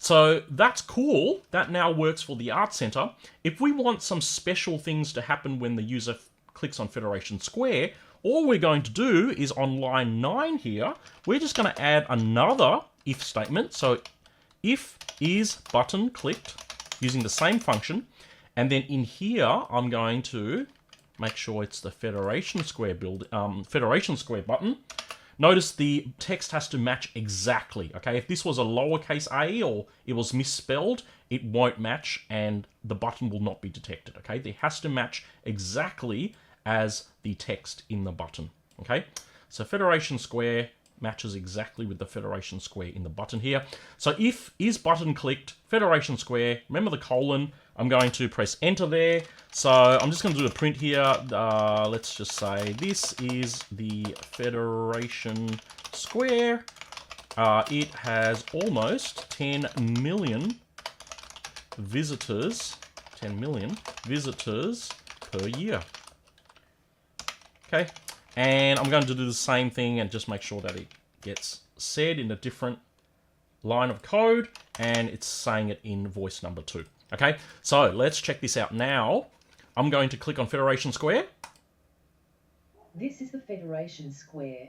So that's cool. That now works for the Art Center. If we want some special things to happen when the user clicks on Federation Square, all we're going to do is on line 9 here, we're just going to add another if statement. So if is button clicked using the same function, and then in here I'm going to make sure it's the Federation Square Federation Square button. Notice the text has to match exactly, okay? If this was a lowercase a or it was misspelled, it won't match and the button will not be detected, okay? It has to match exactly as the text in the button, okay? So Federation Square matches exactly with the Federation Square in the button here. So if is button clicked, Federation Square, remember the colon, I'm going to press enter there. So I'm just going to do a print here. Let's just say this is the Federation Square. It has almost 10 million visitors, 10 million visitors per year. Okay, and I'm going to do the same thing and just make sure that it gets said in a different line of code and it's saying it in voice number 2. Okay, so let's check this out now. I'm going to click on Federation Square. This is the Federation Square.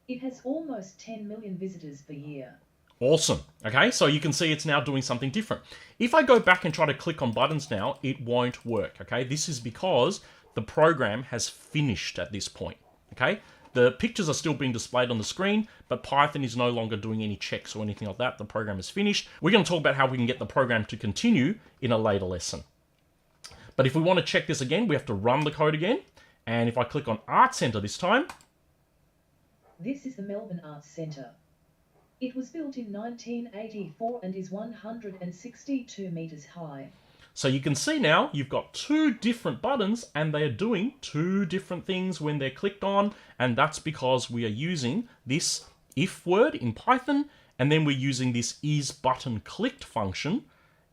It has almost 10 million visitors per year. Awesome. Okay, so you can see it's now doing something different. If I go back and try to click on buttons now, it won't work. Okay, this is because the program has finished at this point. Okay, the pictures are still being displayed on the screen, but Python is no longer doing any checks or anything like that. The program is finished. We're going to talk about how we can get the program to continue in a later lesson. But if we want to check this again, we have to run the code again. And if I click on Art Center this time. This is the Melbourne Arts Centre. It was built in 1984 and is 162 metres high. So you can see now you've got 2 different buttons and they are doing 2 different things when they're clicked on, and that's because we are using this if word in Python, and then we're using this is button clicked function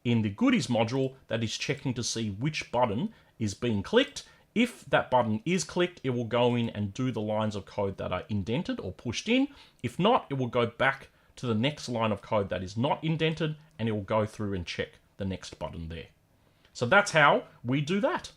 in the goodies module that is checking to see which button is being clicked. If that button is clicked, it will go in and do the lines of code that are indented or pushed in. If not, it will go back to the next line of code that is not indented and it will go through and check the next button there. So that's how we do that.